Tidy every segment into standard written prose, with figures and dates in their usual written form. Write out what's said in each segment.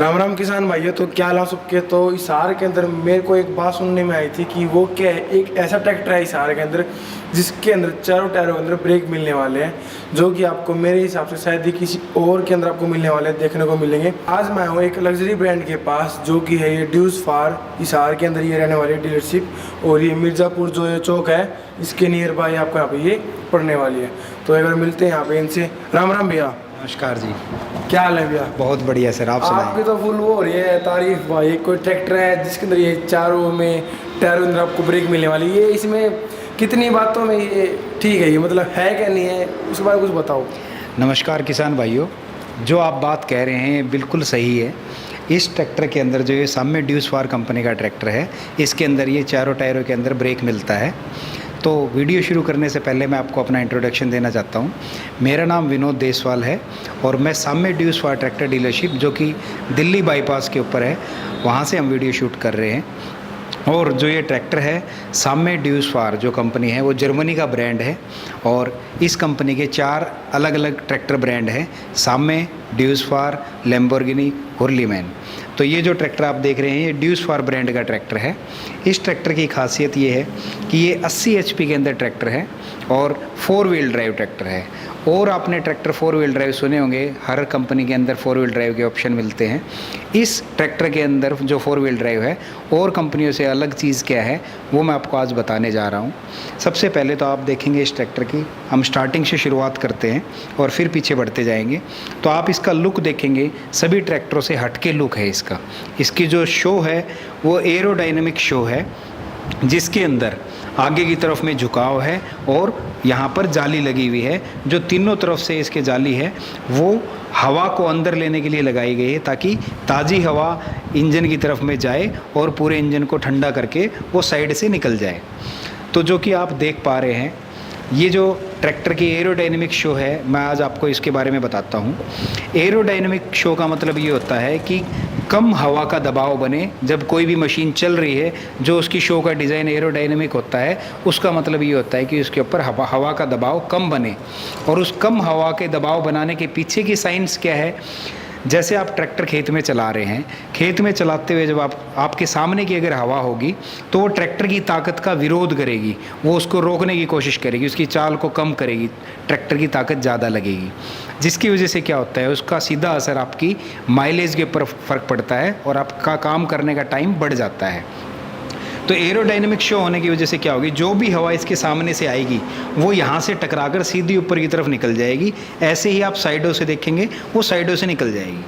राम राम किसान भाइयों। तो क्या ला सकते। तो हिसार के अंदर मेरे को एक बात सुनने में आई थी कि वो क्या है, एक ऐसा ट्रैक्टर है हिसार के अंदर जिसके अंदर चारों टायरों के अंदर ब्रेक मिलने वाले हैं, जो कि आपको मेरे हिसाब से शायद ही किसी और के अंदर आपको मिलने वाले हैं, देखने को मिलेंगे। आज मैं हूँ एक लग्जरी ब्रांड के पास, जो कि है ये ड्यूज फार। हिसार के अंदर ये रहने वाली डीलरशिप, और ये मिर्ज़ापुर जो ये चौक है इसके नियर बाय आपको यहाँ पे ये पड़ने वाली है। तो एक बार मिलते हैं यहाँ पे इनसे। राम राम भैया। नमस्कार जी। क्या हाल है भैया? बहुत बढ़िया सर, आप सुनाइए। आपकी तो फुल वो हो रही है तारीफ भाई। कोई ट्रैक्टर है जिसके अंदर ये चारों में टायरों अंदर आपको ब्रेक मिलने वाली है, ये इसमें कितनी बातों में ये ठीक है, ये मतलब है क्या नहीं है, उसके बारे में कुछ बताओ। नमस्कार किसान भाइयों, जो आप बात कह रहे हैं बिल्कुल सही है। इस ट्रैक्टर के अंदर जो ये सामने ड्यूज फार कंपनी का ट्रैक्टर है, इसके अंदर ये चारों टायरों के अंदर ब्रेक मिलता है। तो वीडियो शुरू करने से पहले मैं आपको अपना इंट्रोडक्शन देना चाहता हूँ। मेरा नाम विनोद देसवाल है और मैं सामने ड्यूज फार ट्रैक्टर डीलरशिप, जो कि दिल्ली बाईपास के ऊपर है, वहाँ से हम वीडियो शूट कर रहे हैं। और जो ये ट्रैक्टर है सामने ड्यूज फार जो कंपनी है, वो जर्मनी का ब्रांड है और इस कंपनी के 4 अलग अलग ट्रैक्टर ब्रांड हैं, सामने, ड्यूज फार, लैम्बोर्गिनी और लीमैन। तो ये जो ट्रैक्टर आप देख रहे हैं ये ड्यूज फार ब्रांड का ट्रैक्टर है। इस ट्रैक्टर की खासियत ये है कि ये 80 HP के अंदर ट्रैक्टर है और 4 व्हील ड्राइव ट्रैक्टर है। और आपने ट्रैक्टर 4 व्हील ड्राइव सुने होंगे, हर कंपनी के अंदर 4 व्हील ड्राइव के ऑप्शन मिलते हैं। इस ट्रैक्टर के अंदर जो 4 व्हील ड्राइव है और कंपनियों से अलग चीज़ क्या है वो मैं आपको आज बताने जा रहा हूँ। सबसे पहले तो आप देखेंगे इस ट्रैक्टर की, हम स्टार्टिंग से शुरुआत करते हैं और फिर पीछे बढ़ते जाएंगे। तो आप इसका लुक देखेंगे, सभी ट्रैक्टरों से हटके लुक है इसका। इसकी जो शो है वो एरोडायनेमिक शो है, जिसके अंदर आगे की तरफ में झुकाव है और यहाँ पर जाली लगी हुई है। जो तीनों तरफ से इसके जाली है वो हवा को अंदर लेने के लिए लगाई गई है, ताकि ताज़ी हवा इंजन की तरफ में जाए और पूरे इंजन को ठंडा करके वो साइड से निकल जाए। तो जो कि आप देख पा रहे हैं, ये जो ट्रैक्टर की एरोडायनेमिक शो है, मैं आज आपको इसके बारे में बताता हूँ। एरोडायनेमिक शो का मतलब ये होता है कि कम हवा का दबाव बने जब कोई भी मशीन चल रही है। जो उसकी शो का डिज़ाइन एरोडायनेमिक होता है, उसका मतलब ये होता है कि उसके ऊपर हवा का दबाव कम बने। और उस कम हवा के दबाव बनाने के पीछे की साइंस क्या है? जैसे आप ट्रैक्टर खेत में चला रहे हैं, खेत में चलाते हुए जब आपके सामने की अगर हवा होगी तो वो ट्रैक्टर की ताकत का विरोध करेगी, वो उसको रोकने की कोशिश करेगी, उसकी चाल को कम करेगी, ट्रैक्टर की ताकत ज़्यादा लगेगी। जिसकी वजह से क्या होता है, उसका सीधा असर आपकी माइलेज के ऊपर फ़र्क पड़ता है और आपका काम करने का टाइम बढ़ जाता है। तो एरोडायनेमिक शो होने की वजह से क्या होगी, जो भी हवा इसके सामने से आएगी वो यहाँ से टकराकर सीधी ऊपर की तरफ निकल जाएगी। ऐसे ही आप साइडों से देखेंगे वो साइडों से निकल जाएगी।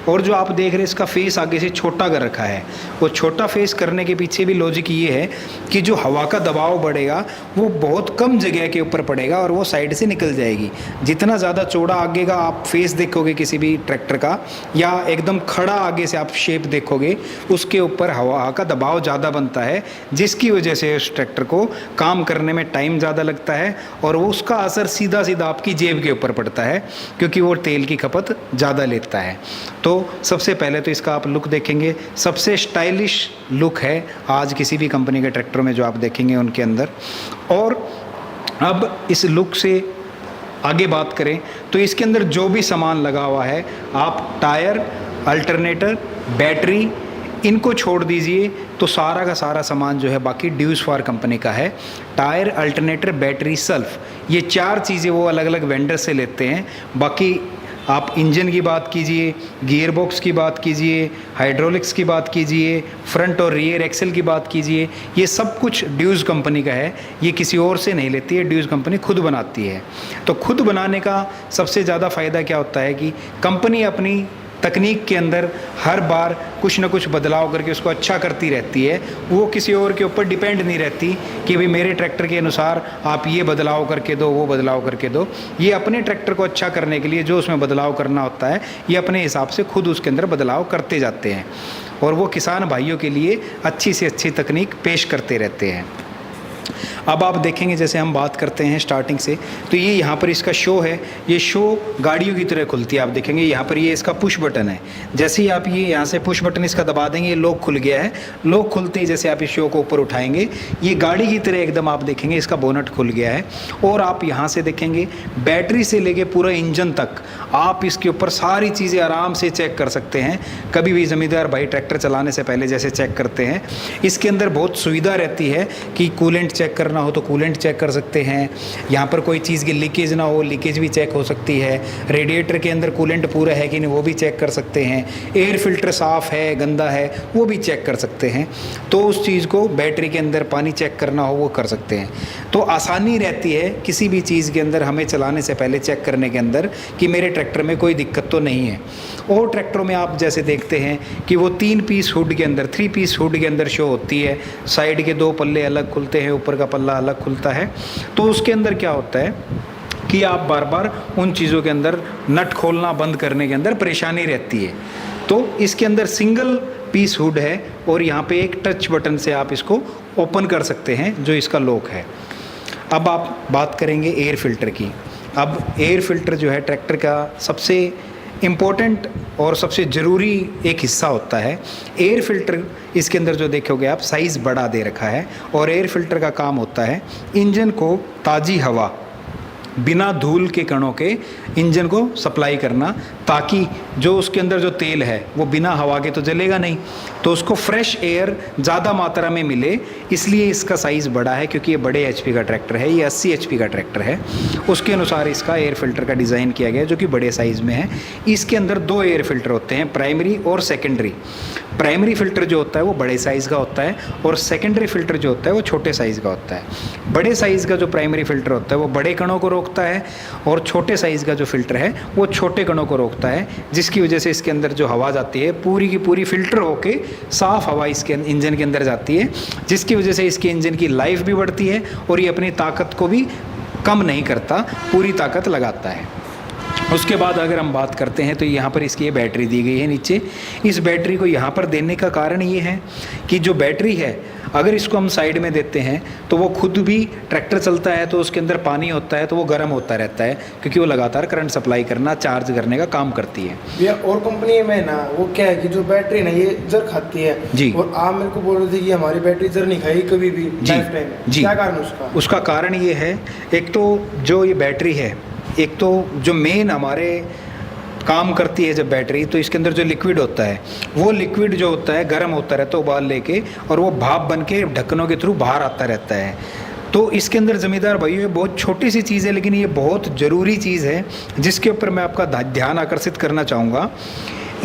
और जो आप देख रहे हैं इसका फेस आगे से छोटा कर रखा है, वो छोटा फेस करने के पीछे भी लॉजिक ये है कि जो हवा का दबाव बढ़ेगा वो बहुत कम जगह के ऊपर पड़ेगा और वो साइड से निकल जाएगी। जितना ज़्यादा चौड़ा आगे का आप फेस देखोगे किसी भी ट्रैक्टर का, या एकदम खड़ा आगे से आप शेप देखोगे, उसके ऊपर हवा का दबाव ज़्यादा बनता है, जिसकी वजह से उस ट्रैक्टर को काम करने में टाइम ज़्यादा लगता है और वो उसका असर सीधा सीधा आपकी जेब के ऊपर पड़ता है, क्योंकि वो तेल की खपत ज़्यादा लेता है। तो सबसे पहले तो इसका आप लुक देखेंगे, सबसे स्टाइलिश लुक है आज किसी भी कंपनी के ट्रैक्टरों में जो आप देखेंगे उनके अंदर। और अब इस लुक से आगे बात करें तो इसके अंदर जो भी सामान लगा हुआ है, आप टायर, अल्टरनेटर, बैटरी, इनको छोड़ दीजिए तो सारा का सारा सामान जो है बाकी ड्यूज फार कंपनी का है। टायर, अल्टरनेटर, बैटरी, सल्फ, ये 4 चीज़ें वो अलग अलग वेंडर से लेते हैं। बाकी आप इंजन की बात कीजिए, गियर बॉक्स की बात कीजिए, हाइड्रोलिक्स की बात कीजिए, फ्रंट और रियर एक्सल की बात कीजिए, ये सब कुछ ड्यूज कंपनी का है। ये किसी और से नहीं लेती है, ड्यूज कंपनी खुद बनाती है। तो खुद बनाने का सबसे ज़्यादा फ़ायदा क्या होता है कि कंपनी अपनी तकनीक के अंदर हर बार कुछ ना कुछ बदलाव करके उसको अच्छा करती रहती है। वो किसी और के ऊपर डिपेंड नहीं रहती कि भाई मेरे ट्रैक्टर के अनुसार आप ये बदलाव करके दो, वो बदलाव करके दो। ये अपने ट्रैक्टर को अच्छा करने के लिए जो उसमें बदलाव करना होता है, ये अपने हिसाब से खुद उसके अंदर बदलाव करते जाते हैं और वो किसान भाइयों के लिए अच्छी से अच्छी तकनीक पेश करते रहते हैं। अब आप देखेंगे जैसे हम बात करते हैं स्टार्टिंग से, तो ये यहाँ पर इसका शो है, ये शो गाड़ियों की तरह खुलती है। आप देखेंगे यहाँ पर ये इसका पुश बटन है, जैसे ही आप ये यहाँ से पुश बटन इसका दबा देंगे ये लॉक खुल गया है। लॉक खुलते ही जैसे आप इस शो को ऊपर उठाएंगे ये गाड़ी की तरह एकदम आप देखेंगे इसका बोनट खुल गया है। और आप यहाँ से देखेंगे बैटरी से लेके पूरा इंजन तक आप इसके ऊपर सारी चीज़ें आराम से चेक कर सकते हैं। कभी भी ज़मींदार भाई ट्रैक्टर चलाने से पहले जैसे चेक करते हैं, इसके अंदर बहुत सुविधा रहती है कि कूलेंट चेक करना हो तो कूलेंट चेक कर सकते हैं, यहाँ पर कोई चीज़ की लीकेज ना हो लीकेज भी चेक हो सकती है, रेडिएटर के अंदर कूलेंट पूरा है कि नहीं वो भी चेक कर सकते हैं, एयर फिल्टर साफ़ है गंदा है वो भी चेक कर सकते हैं। तो उस चीज़ को बैटरी के अंदर पानी चेक करना हो वो कर सकते हैं। तो आसानी रहती है किसी भी चीज़ के अंदर हमें चलाने से पहले चेक करने के अंदर कि मेरे ट्रैक्टर में कोई दिक्कत तो नहीं है। और ट्रैक्टरों में आप जैसे देखते हैं कि वो 3 पीस हुड के अंदर 3 पीस हुड के अंदर शो होती है, साइड के 2 पल्ले अलग खुलते हैं, ऊपर का पल्ला अलग खुलता है। तो उसके अंदर क्या होता है कि आप बार बार उन चीज़ों के अंदर नट खोलना बंद करने के अंदर परेशानी रहती है। तो इसके अंदर सिंगल पीस हुड है और यहाँ पे एक टच बटन से आप इसको ओपन कर सकते हैं जो इसका लॉक है। अब आप बात करेंगे एयर फिल्टर की। अब एयर फिल्टर जो है ट्रैक्टर का सबसे इम्पोर्टेंट और सबसे ज़रूरी एक हिस्सा होता है। एयर फिल्टर इसके अंदर जो देखोगे आप साइज़ बड़ा दे रखा है और एयर फिल्टर का काम होता है इंजन को ताज़ी हवा बिना धूल के कणों के इंजन को सप्लाई करना, ताकि जो उसके अंदर जो तेल है वो बिना हवा के तो जलेगा नहीं, तो उसको फ्रेश एयर ज़्यादा मात्रा में मिले, इसलिए इसका साइज़ बड़ा है। क्योंकि ये बड़े एचपी का ट्रैक्टर है, ये 80 एचपी का ट्रैक्टर है, उसके अनुसार इसका एयर फिल्टर का डिज़ाइन किया गया है जो कि बड़े साइज़ में है। इसके अंदर 2 एयर फिल्टर होते हैं, प्राइमरी और सेकेंडरी। प्राइमरी फ़िल्टर जो होता है वो बड़े साइज़ का होता है और सेकेंडरी फ़िल्टर जो होता है वो छोटे साइज़ का होता है। बड़े साइज़ का जो प्राइमरी फ़िल्टर होता है वो बड़े कणों को रोकता है और छोटे साइज़ का जो फ़िल्टर है वो छोटे कणों को रोकता है, जिसकी वजह से इसके अंदर जो हवा जाती है पूरी की पूरी फ़िल्टर होके साफ़ हवा इसके इंजन के अंदर जाती है, जिसकी वजह से इसके इंजन की लाइफ भी बढ़ती है और ये अपनी ताकत को भी कम नहीं करता, पूरी ताकत लगाता है। उसके बाद अगर हम बात करते हैं तो यहाँ पर इसकी ये बैटरी दी गई है नीचे। इस बैटरी को यहाँ पर देने का कारण ये है कि जो बैटरी है अगर इसको हम साइड में देते हैं तो वो खुद भी ट्रैक्टर चलता है तो उसके अंदर पानी होता है तो वो गर्म होता रहता है, क्योंकि वो लगातार करंट सप्लाई करना चार्ज करने का काम करती है। भैया और कंपनी में ना वो क्या है कि जो बैटरी ना ये जर खाती है जी, और आप मेरे को बोल रहे थे कि हमारी बैटरी जर नहीं खाई कभी भी लाइफ टाइम में, क्या कारण उसका? उसका कारण ये है, एक तो जो ये बैटरी है, एक तो जो मेन हमारे काम करती है जब बैटरी, तो इसके अंदर जो लिक्विड होता है वो लिक्विड जो होता है गर्म होता रहता है उबाल लेके, और वो भाप बन के ढक्कनों के थ्रू बाहर आता रहता है। तो इसके अंदर ज़मींदार भाइयों ये बहुत छोटी सी चीज़ है लेकिन ये बहुत ज़रूरी चीज़ है जिसके ऊपर मैं आपका ध्यान आकर्षित करना चाहूँगा।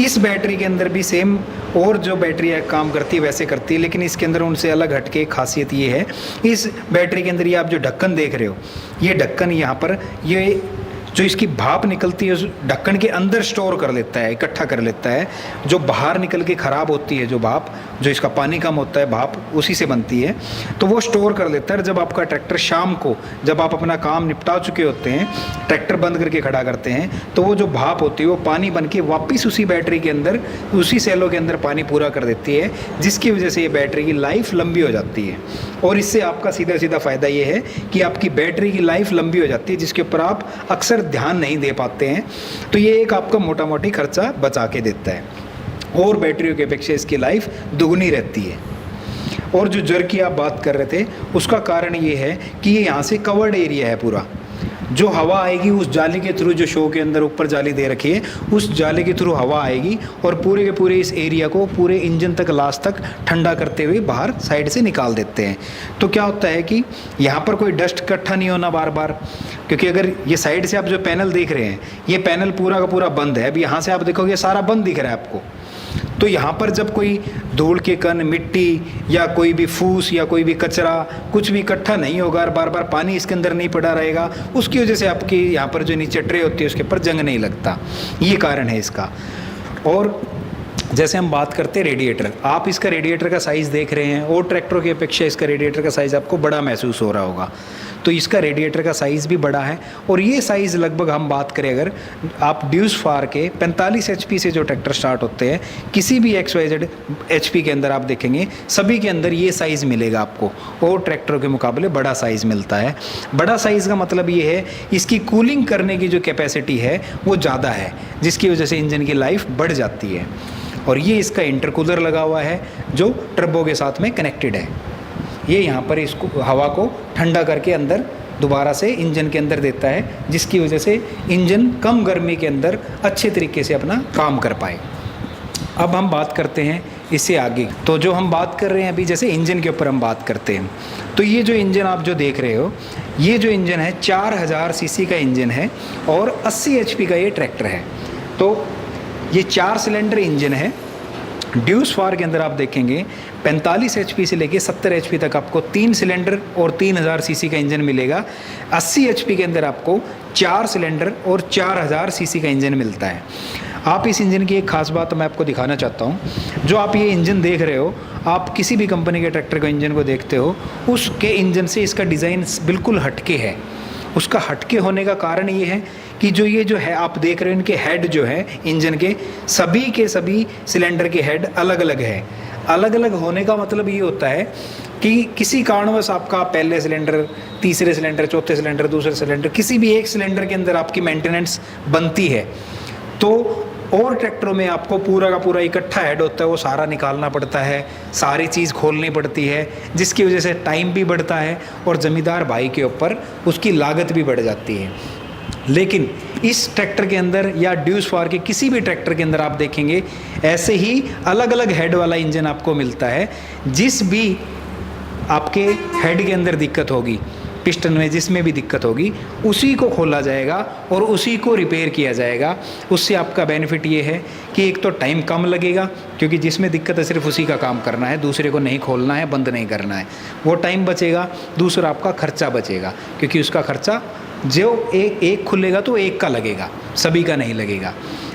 इस बैटरी के अंदर भी सेम और जो बैटरी काम करती है वैसे करती है, लेकिन इसके अंदर उनसे अलग हटके खासियत ये है, इस बैटरी के अंदर ये आप जो ढक्कन देख रहे हो, ये ढक्कन यहाँ पर ये जो इसकी भाप निकलती है उस ढक्कन के अंदर स्टोर कर लेता है, इकट्ठा कर लेता है। जो बाहर निकल के ख़राब होती है जो भाप, जो इसका पानी कम होता है भाप उसी से बनती है, तो वो स्टोर कर लेता है। जब आपका ट्रैक्टर शाम को जब आप अपना काम निपटा चुके होते हैं, ट्रैक्टर बंद करके खड़ा करते हैं, तो वो जो भाप होती है वो पानी बन के वापस उसी बैटरी के अंदर उसी सेलों के अंदर पानी पूरा कर देती है, जिसकी वजह से ये बैटरी की लाइफ लंबी हो जाती है। और इससे आपका सीधा सीधा फ़ायदा ये है कि आपकी बैटरी की लाइफ लंबी हो जाती है, जिसके ऊपर आप अक्सर ध्यान नहीं दे पाते हैं। तो ये एक आपका मोटा मोटी खर्चा बचा के देता है और बैटरियों की अपेक्षा इसकी लाइफ दुगनी रहती है। और जो जर की आप बात कर रहे थे उसका कारण ये है कि ये यहाँ से कवर्ड एरिया है पूरा, जो हवा आएगी उस जाली के थ्रू, जो शो के अंदर ऊपर जाली दे रखी है उस जाली के थ्रू हवा आएगी और पूरे के पूरे इस एरिया को पूरे इंजन तक लास्ट तक ठंडा करते हुए बाहर साइड से निकाल देते हैं। तो क्या होता है कि यहाँ पर कोई डस्ट इकट्ठा नहीं होना बार बार, क्योंकि अगर ये साइड से आप जो पैनल देख रहे हैं ये पैनल पूरा का पूरा बंद है। अब यहाँ से आप देखोगे सारा बंद दिख रहा है आपको, तो यहाँ पर जब कोई धूल के कण, मिट्टी या कोई भी फूस या कोई भी कचरा कुछ भी इकट्ठा नहीं होगा और बार बार पानी इसके अंदर नहीं पड़ा रहेगा, उसकी वजह से आपकी यहाँ पर जो नीचे ट्रे होती है उसके ऊपर जंग नहीं लगता। ये कारण है इसका। और जैसे हम बात करते हैं रेडिएटर, आप इसका रेडिएटर का साइज़ देख रहे हैं और ट्रैक्टरों की अपेक्षा इसका रेडिएटर का साइज़ आपको बड़ा महसूस हो रहा होगा। तो इसका रेडिएटर का साइज़ भी बड़ा है। और ये साइज़ लगभग हम बात करें अगर आप ड्यूस फार के 45 HP से जो ट्रैक्टर स्टार्ट होते हैं, किसी भी XYZ HP के अंदर आप देखेंगे सभी के अंदर ये साइज़ मिलेगा आपको, और ट्रैक्टरों के मुकाबले बड़ा साइज़ मिलता है। बड़ा साइज़ का मतलब ये है इसकी कूलिंग करने की जो कैपेसिटी है वो ज़्यादा है, जिसकी वजह से इंजन की लाइफ बढ़ जाती है। और ये इसका इंटरकूलर लगा हुआ है जो टर्बो के साथ में कनेक्टेड है। ये यहाँ पर इसको हवा को ठंडा करके अंदर दोबारा से इंजन के अंदर देता है, जिसकी वजह से इंजन कम गर्मी के अंदर अच्छे तरीके से अपना काम कर पाए। अब हम बात करते हैं इससे आगे। तो जो हम बात कर रहे हैं अभी, जैसे इंजन के ऊपर हम बात करते हैं, तो ये जो इंजन आप जो देख रहे हो, ये जो इंजन है 4000 सीसी का इंजन है और 80 HP का ये ट्रैक्टर है। तो ये 4 सिलेंडर इंजन है। ड्यूस फार के अंदर आप देखेंगे 45 HP से लेके 70 HP तक आपको 3 सिलेंडर और 3000 सीसी का इंजन मिलेगा। 80 HP के अंदर आपको 4 सिलेंडर और 4000 सीसी का इंजन मिलता है। आप इस इंजन की एक खास बात मैं आपको दिखाना चाहता हूँ। जो आप ये इंजन देख रहे हो, आप किसी भी कंपनी के ट्रैक्टर के इंजन को देखते हो, उसके इंजन से इसका डिज़ाइन बिल्कुल हटके है। उसका हटके होने का कारण ये है कि जो ये जो है आप देख रहे हो, इनके हेड जो है इंजन के सभी सिलेंडर के हेड अलग अलग है। अलग अलग होने का मतलब ये होता है कि किसी कारणवश आपका पहले सिलेंडर, तीसरे सिलेंडर, चौथे सिलेंडर, दूसरे सिलेंडर, किसी भी एक सिलेंडर के अंदर आपकी मेंटेनेंस बनती है, तो और ट्रैक्टरों में आपको पूरा का पूरा इकट्ठा हेड होता है, वो सारा निकालना पड़ता है, सारी चीज़ खोलनी पड़ती है, जिसकी वजह से टाइम भी बढ़ता है और ज़मींदार भाई के ऊपर उसकी लागत भी बढ़ जाती है। लेकिन इस ट्रैक्टर के अंदर या ड्यूस फार के किसी भी ट्रैक्टर के अंदर आप देखेंगे ऐसे ही अलग अलग हेड वाला इंजन आपको मिलता है। जिस भी आपके हेड के अंदर दिक्कत होगी, पिस्टन में जिसमें भी दिक्कत होगी, उसी को खोला जाएगा और उसी को रिपेयर किया जाएगा। उससे आपका बेनिफिट ये है कि एक तो टाइम कम लगेगा, क्योंकि जिसमें दिक्कत है सिर्फ उसी का काम करना है, दूसरे को नहीं खोलना है, बंद नहीं करना है, वो टाइम बचेगा। दूसरा आपका खर्चा बचेगा, क्योंकि उसका खर्चा जो एक खुलेगा तो एक का लगेगा, सभी का नहीं लगेगा।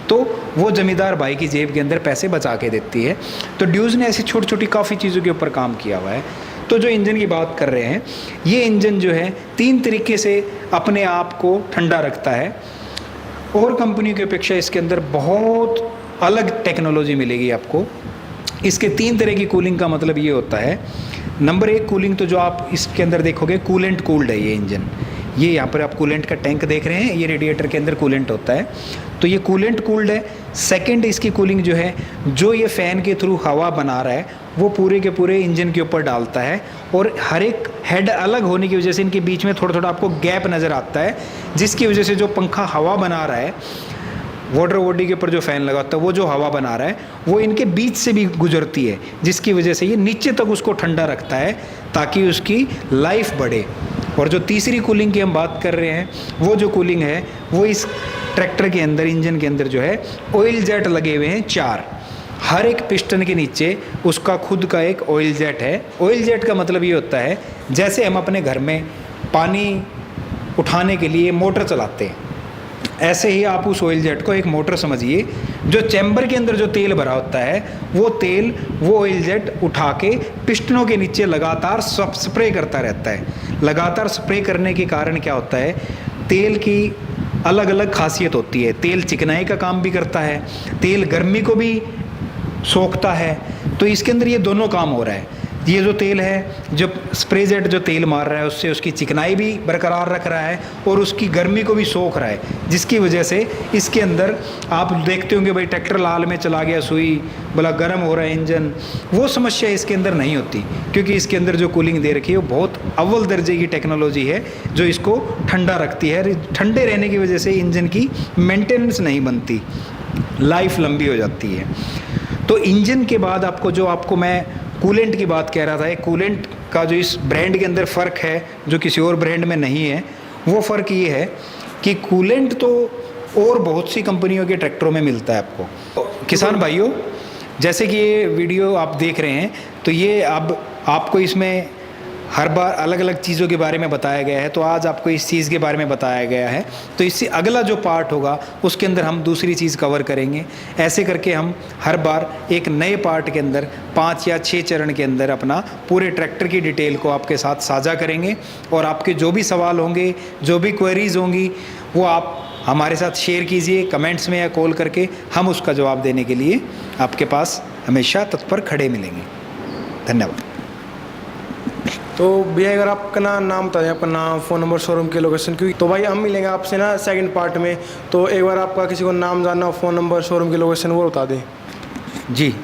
तो वो ज़मींदार भाई की जेब के अंदर पैसे बचा के देती है। तो ड्यूस ने ऐसी छोटी छोटी काफ़ी चीज़ों के ऊपर काम किया हुआ है। तो जो इंजन की बात कर रहे हैं, ये इंजन जो है 3 तरीके से अपने आप को ठंडा रखता है, और कंपनी की अपेक्षा इसके अंदर बहुत अलग टेक्नोलॉजी मिलेगी आपको। इसके 3 तरह की कूलिंग का मतलब ये होता है, नंबर 1 कूलिंग तो जो आप इसके अंदर देखोगे कूलेंट कूल्ड है ये इंजन। ये यहाँ पर आप कूलेंट का टैंक देख रहे हैं, ये रेडिएटर के अंदर कूलेंट होता है, तो ये कूलेंट कूल्ड है। सेकंड इसकी कूलिंग जो है, जो ये फ़ैन के थ्रू हवा बना रहा है वो पूरे के पूरे इंजन के ऊपर डालता है, और हर एक हेड अलग होने की वजह से इनके बीच में थोड़ा थोड़ा आपको गैप नज़र आता है, जिसकी वजह से जो पंखा हवा बना रहा है, वाटर बॉडी के ऊपर जो फ़ैन लगा होता है, वो जो हवा बना रहा है वो इनके बीच से भी गुजरती है, जिसकी वजह से ये नीचे तक उसको ठंडा रखता है ताकि उसकी लाइफ बढ़े। और जो तीसरी कूलिंग की हम बात कर रहे हैं, वो जो कूलिंग है वो इस ट्रैक्टर के अंदर, इंजन के अंदर जो है ऑयल जेट लगे हुए हैं 4। हर एक पिस्टन के नीचे उसका खुद का एक ऑयल जेट है। ऑयल जेट का मतलब ये होता है, जैसे हम अपने घर में पानी उठाने के लिए मोटर चलाते हैं, ऐसे ही आप उस ऑयल जेट को एक मोटर समझिए। जो चैम्बर के अंदर जो तेल भरा होता है, वो ऑयल जेट उठा के पिस्टनों के नीचे लगातार स्प्रे करता रहता है। लगातार स्प्रे करने के कारण क्या होता है, तेल की अलग अलग खासियत होती है। तेल चिकनाई का काम भी करता है, तेल गर्मी को भी सोखता है। तो इसके अंदर ये दोनों काम हो रहा है। ये जो तेल है, जो स्प्रे जेट जो तेल मार रहा है, उससे उसकी चिकनाई भी बरकरार रख रहा है और उसकी गर्मी को भी सोख रहा है, जिसकी वजह से इसके अंदर आप देखते होंगे भाई ट्रैक्टर लाल में चला गया, सुई बोला गर्म हो रहा है इंजन, वो समस्या इसके अंदर नहीं होती, क्योंकि इसके अंदर जो कूलिंग दे रखी है वो बहुत अव्वल दर्जे की टेक्नोलॉजी है जो इसको ठंडा रखती है। ठंडे रहने की वजह से इंजन की मेंटेनेंस नहीं बनती, लाइफ लंबी हो जाती है। तो इंजन के बाद आपको मैं कूलेंट की बात कह रहा था, एक कूलेंट का जो इस ब्रांड के अंदर फ़र्क है जो किसी और ब्रांड में नहीं है, वो फ़र्क ये है कि कूलेंट तो और बहुत सी कंपनियों के ट्रैक्टरों में मिलता है आपको। किसान भाइयों, जैसे कि ये वीडियो आप देख रहे हैं, तो ये अब आपको इसमें हर बार अलग अलग चीज़ों के बारे में बताया गया है, तो आज आपको इस चीज़ के बारे में बताया गया है। तो इससे अगला जो पार्ट होगा उसके अंदर हम दूसरी चीज़ कवर करेंगे। ऐसे करके हम हर बार एक नए पार्ट के अंदर 5 या 6 चरण के अंदर अपना पूरे ट्रैक्टर की डिटेल को आपके साथ साझा करेंगे। और आपके जो भी सवाल होंगे, जो भी क्वेरीज़ होंगी, वो आप हमारे साथ शेयर कीजिए कमेंट्स में या कॉल करके। हम उसका जवाब देने के लिए आपके पास हमेशा तत्पर खड़े मिलेंगे। धन्यवाद। तो भैया अगर आपका नाम बताएं, आपका नाम, फ़ोन नंबर, शोरूम की लोकेशन, क्योंकि तो भाई हम मिलेंगे आपसे ना सेकंड पार्ट में। तो एक बार आपका किसी को नाम जानना हो, फ़ोन नंबर, शोरूम की लोकेशन, वो बता दें। जी,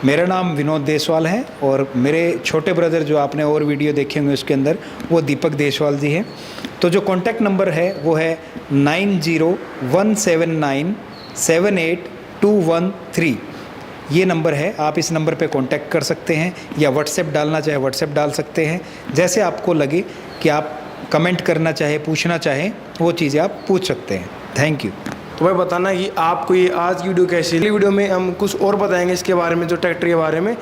मेरा नाम विनोद देसवाल है और मेरे छोटे ब्रदर जो आपने और वीडियो देखे होंगे उसके अंदर, वो दीपक देसवाल जी हैं। तो जो कॉन्टैक्ट नंबर है वो है 9017978213। ये नंबर है, आप इस नंबर पे कांटेक्ट कर सकते हैं या व्हाट्सएप डालना चाहे व्हाट्सएप डाल सकते हैं। जैसे आपको लगे कि आप कमेंट करना चाहे, पूछना चाहें, वो चीज़ें आप पूछ सकते हैं। Thank you. तो भाई बताना कि आपको ये आज की वीडियो कैसी लगी। वीडियो में हम कुछ और बताएंगे इसके बारे में, जो ट्रैक्टर के बारे में।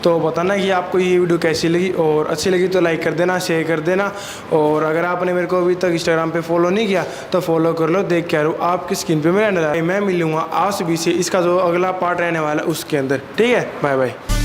तो बताना कि आपको ये वीडियो कैसी लगी, और अच्छी लगी तो लाइक कर देना, शेयर कर देना। और अगर आपने मेरे को अभी तक इंस्टाग्राम पे फॉलो नहीं किया तो फॉलो कर लो। देख क्या आपकी स्क्रीन पे मैं मिलूँगा आप सभी से इसका जो अगला पार्ट रहने वाला है उसके अंदर। ठीक है, बाय बाय।